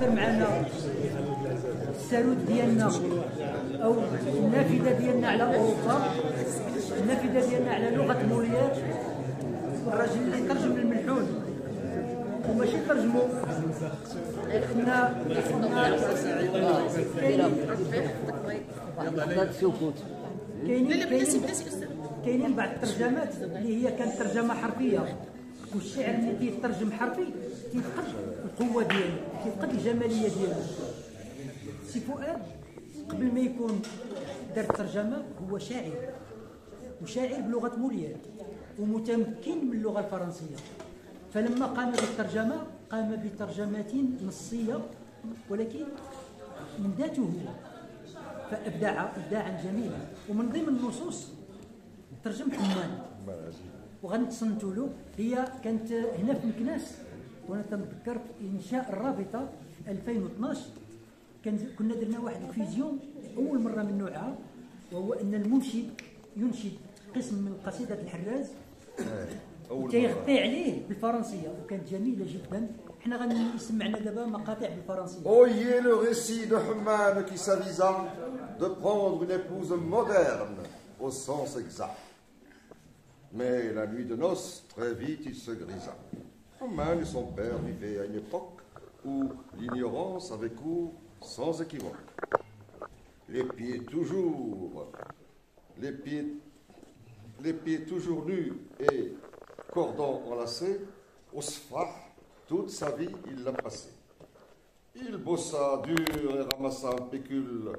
يحضر معنا السارود ديالنا او النافذه ديالنا على اوروبا، النافذه ديالنا على لغه مولير، الراجل اللي ترجم الملحون وماشي ترجمو. كاينين بعض الترجمات اللي هي كانت ترجمه حرفيه، والشعر اللي كيترجم حرفي كيفقد القوه ديالو، كيفقد الجماليه ديالو. سي فؤاد قبل ما يكون دار الترجمه هو شاعر، وشاعر بلغه مولير ومتمكن من اللغه الفرنسيه. فلما قام بالترجمه قام بترجمات نصيه ولكن من ذاته هو، فابدع ابداعا جميلا. ومن ضمن النصوص ترجم حمان وغنتصنتوا له. هي كانت هنا في مكناس، وانا تنتذكر في انشاء الرابطه في 2012 كنا درنا واحد الفيزيون اول مره من نوعها، وهو ان المنشد ينشد قسم من قصيده الحراز وتيغطي عليه بالفرنسيه، وكانت جميله جدا. حنا غنسمعنا دابا مقاطع بالفرنسيه. Oyez le récit de Humane qui s'avisa de prendre une épouse moderne au sens exact. Mais la nuit de noces, très vite, il se grisa. Humane et son père vivaient à une époque où l'ignorance avait cours sans équivoque. Les pieds toujours nus et cordons enlacés, au sfah, toute sa vie il l'a passé. Il bossa dur et ramassa un pécule,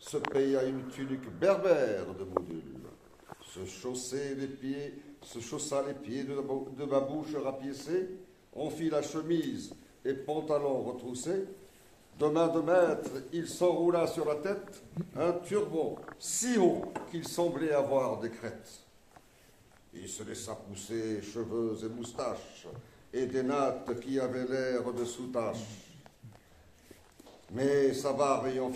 se paya une tunique berbère de module, se chaussa les pieds de babouche rapiécée, on fit la chemise et pantalon retroussés. De main de maître, il s'enroula sur la tête un turban si haut qu'il semblait avoir des crêtes. Il se laissa pousser cheveux et moustaches et des nattes qui avaient l'air de soutaches. Mais sa barbe ayant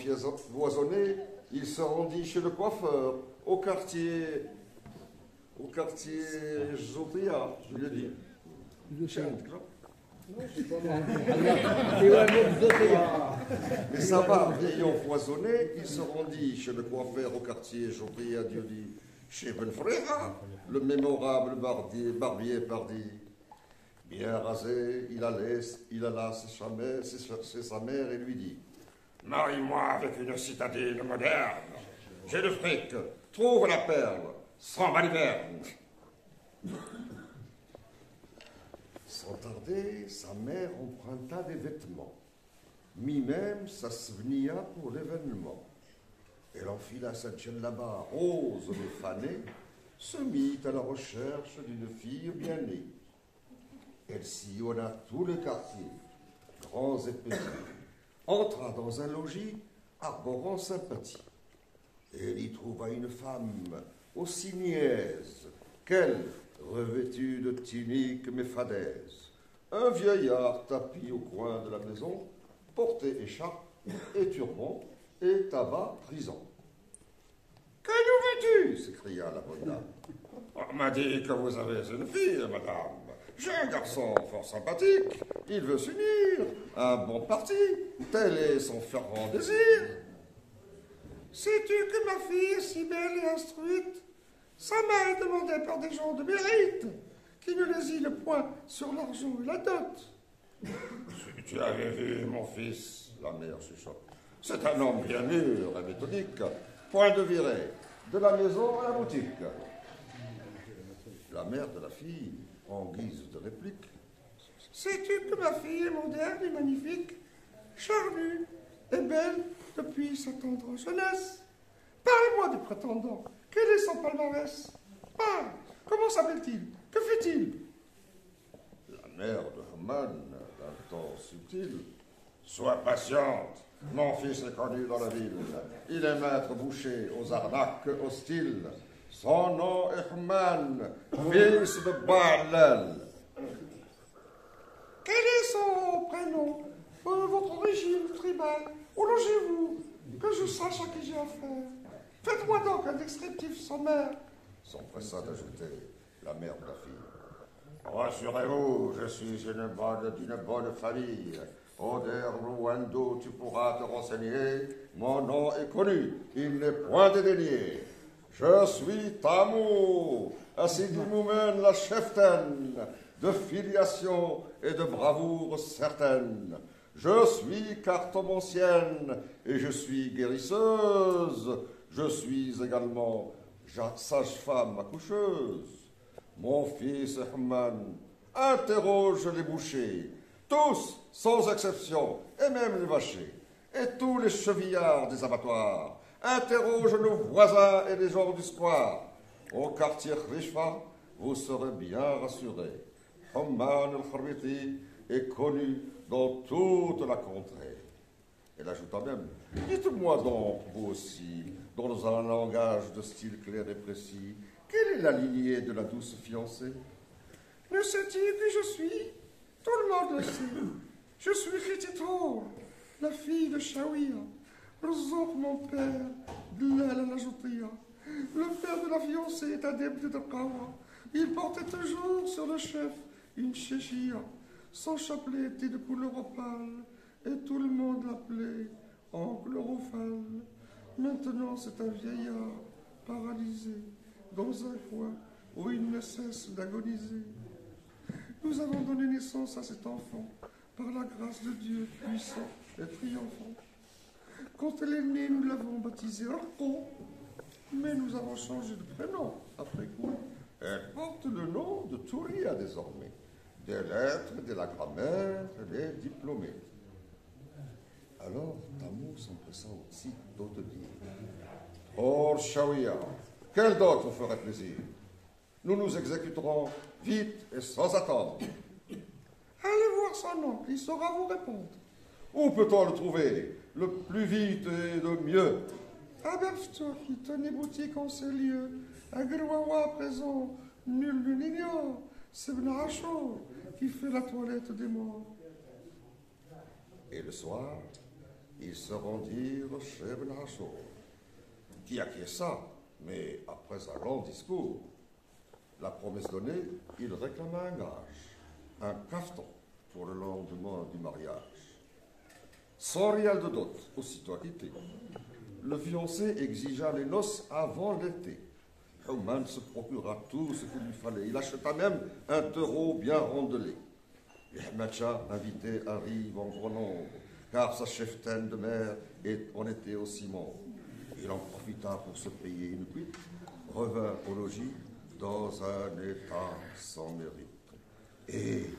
foisonné, il se rendit chez le coiffeur au quartier Zotia, je lui ai dit. Mais sa barbe ayant foisonné, il se rendit chez le coiffeur au quartier Zotia, Dieu dit. Chez Benfreha, le mémorable barbier pardi. Bien rasé, il alla chez sa mère et lui dit: Marie-moi avec une citadine moderne. J'ai le fric, trouve la perle, sans baliverne. Sans tarder, sa mère emprunta des vêtements, mit même sa svenia pour l'événement. Elle enfila sa djellaba rose mais fanée, se mit à la recherche d'une fille bien née. Elle sillonna tout le quartier, grands et petits, entra dans un logis arborant sympathie. Elle y trouva une femme aussi niaise qu'elle, revêtue de tunique mais fadaise. Un vieillard tapi au coin de la maison portait écharpe et turban et tabac prison. Que nous veux-tu? S'écria la bonne dame. On m'a dit que vous avez une fille, madame. J'ai un garçon fort sympathique. Il veut s'unir. Un bon parti. Tel est son fervent désir. Sais-tu que ma fille est si belle et instruite? Sa mère est demandée par des gens de mérite, qui ne lésinent point sur l'argent et la dot. Si tu avais vu mon fils, la mère chuchote. C'est un homme bien mûr et méthodique, point de virée, de la maison à la boutique. La mère de la fille, en guise de réplique: Sais-tu que ma fille est moderne et magnifique, charnue et belle depuis sa tendre jeunesse? Parle-moi du prétendant. Quel est son palmarès? Parle. Comment s'appelle-t-il? Que fait-il? La mère de Humane, d'un ton subtil: Sois patiente. Mon fils est connu dans la ville. Il est maître boucher aux arnaques hostiles. Son nom est Humane, fils de Baalel. Quel est son prénom? Votre origine tribale? Où logez-vous? Que je sache à qui j'ai affaire. Faites-moi donc un descriptif sommaire. S'empressa d'ajouter la mère de la fille. Rassurez-vous, je suis d'une bonne famille. Oder Ruando, tu pourras te renseigner. Mon nom est connu, il n'est point dédaigné. Je suis Tamou, ainsi dit nous-mêmes la cheftaine, de filiation et de bravoure certaine. Je suis cartomancienne et je suis guérisseuse. Je suis également sage-femme accoucheuse. Mon fils Ahman interroge les bouchers, tous, sans exception, et même les vachers, et tous les chevillards des abattoirs, interroge nos voisins et les gens du square. Au quartier Richfa, vous serez bien rassurés. Hamman el-Kharbiti est connu dans toute la contrée. Elle ajouta même, dites-moi donc, vous aussi, dans un langage de style clair et précis, quelle est la lignée de la douce fiancée? Ne sais-tu qui je suis? Tout le monde le sait. Je suis Khititour, la fille de Shawiya. Rzouk, mon père, Dlal al-Ajoutia. Le père de la fiancée est adepte de Qawa. Il portait toujours sur le chef une chéchia. Son chapelet était de couleur opale et tout le monde l'appelait oncle Rofal. Maintenant, c'est un vieillard paralysé dans un coin où il ne cesse d'agoniser. Nous avons donné naissance à cet enfant par la grâce de Dieu puissant et triomphant. Quand elle est née, nous l'avons baptisée Arko, mais nous avons changé de prénom après coup. Elle porte le nom de Touria désormais. Des lettres, de la grammaire, elle est diplômée. Alors, Tamou s'empressa aussi de dire: Oh, Shawiya, quel dot vous ferait plaisir? Nous nous exécuterons vite et sans attendre. Allez voir son oncle, il saura vous répondre. Où peut-on le trouver le plus vite et le mieux? À Beftor, qui tenait boutique en ces lieux. À Grouawa, à présent, nul ne l'ignore. C'est Ben Hachour qui fait la toilette des morts. Et le soir, ils se rendirent chez Ben Hachour, qui acquiesça, mais après un long discours. La promesse donnée, il réclama un gage, un cafeton pour le lendemain du mariage. 100 rials de dot, aussitôt acquitté. Le fiancé exigea les noces avant l'été. Hamman se procura tout ce qu'il lui fallait. Il acheta même un taureau bien rondelé. Et Ahmed Shah invitait arrive en grand nombre, car sa cheftaine de mer en était aussi membre. Il en profita pour se payer une cuite, revint au logis dans un état sans mérite. Et,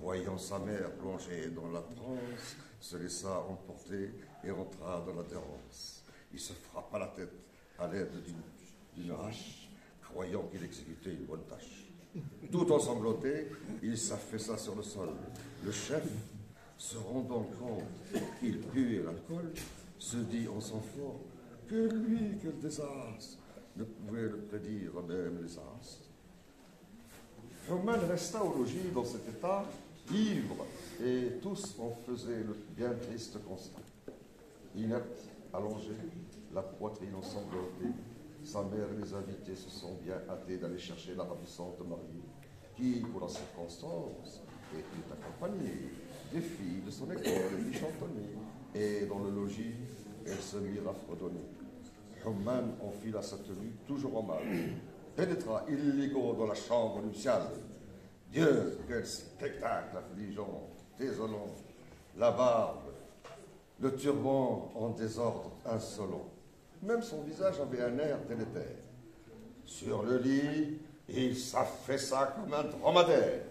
voyant sa mère plongée dans la transe, se laissa emporter et entra dans l'adhérence. Il se frappa la tête à l'aide d'une hache, croyant qu'il exécutait une bonne tâche. Tout ensanglanté, il s'affaissa sur le sol. Le chef, se rendant compte qu'il puait l'alcool, se dit en sang fort que lui, quel désastre, ne pouvait le prédire même les astres. Hamman resta au logis dans cet état, ivre, et tous en faisaient le bien triste constat. Inerte, allongée, la poitrine ensanglantée, sa mère et les invités se sont bien hâtés d'aller chercher la ravissante mariée, qui, pour la circonstance, était accompagnée des filles de son école et qui chantonnaient, et dans le logis, elles se mirent à fredonner. Hamman enfila sa tenue, toujours en mal, pénétra illico dans la chambre nuptiale. Dieu, quel spectacle affligeant, désolant, la barbe, le turban en désordre insolent. Même son visage avait un air délétère. Sur le lit, il s'affaissa comme un dromadaire.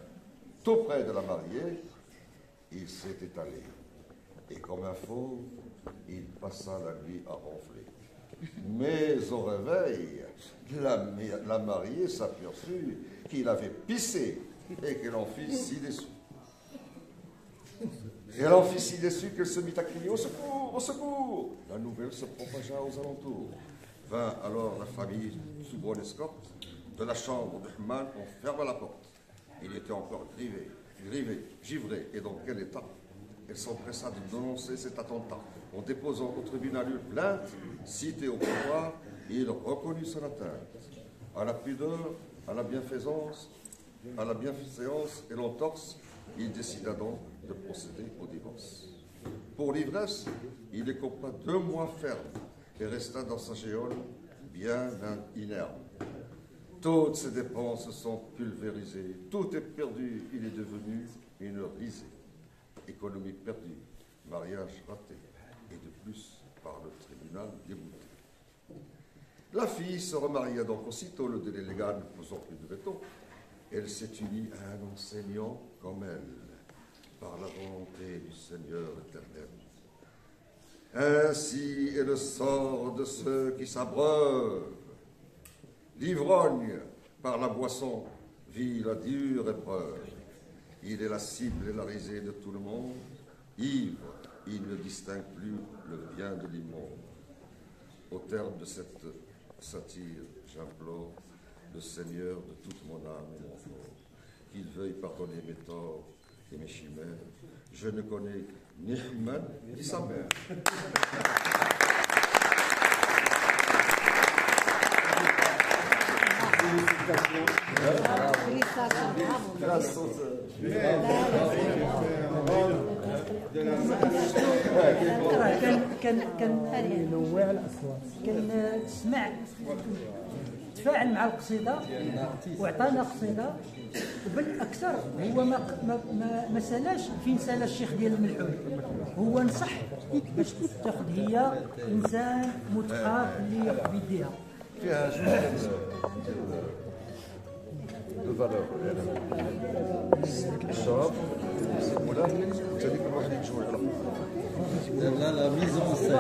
Tout près de la mariée, il s'est étalé. Et comme un fauve, il passa la nuit à ronfler. Mais au réveil, la mariée s'aperçut qu'il avait pissé et qu'elle en fit si déçue. Elle en fit si déçue qu'elle se mit à crier « Au secours, au secours !» La nouvelle se propagea aux alentours. Vint alors la famille sous bonne escorte. De la chambre de Hamman, on ferma la porte. Il était encore grivé, givré, et dans quel état? Elle s'empressa de dénoncer cet attentat. En déposant au tribunal une plainte, citée au pouvoir, il reconnut son atteinte. À la pudeur, à la bienfaisance et l'entorse, il décida donc de procéder au divorce. Pour l'ivresse, il écopa 2 mois fermes et resta dans sa géole bien inerte. Toutes ses dépenses sont pulvérisées, tout est perdu, il est devenu une risée. Économie perdue, mariage raté, et de plus par le tribunal débouté. La fille se remaria donc aussitôt, le délai légal ne posant plus de veto. Elle s'est unie à un enseignant comme elle, par la volonté du Seigneur éternel. Ainsi est le sort de ceux qui s'abreuvent. L'ivrogne, par la boisson, vit la dure épreuve. Il est la cible et la risée de tout le monde. Ivre, il ne distingue plus le bien de l'immonde. Au terme de cette satire, j'implore le Seigneur de toute mon âme et mon corps, qu'il veuille pardonner mes torts et mes chimères. Je ne connais ni Himman ni sa mère. كان سمع تفاعل مع القصيده وعطانا قصيده، وبالاكثر هو ما سالاش فين سال الشيخ ديال الملحون، هو نصح باش تاخذ هي انسان مثقف اللي ياخذ بيديها فيها شويه دو فالور. الشراب ولا ثاني كل واحد يتجوع على لا لا ميزون سين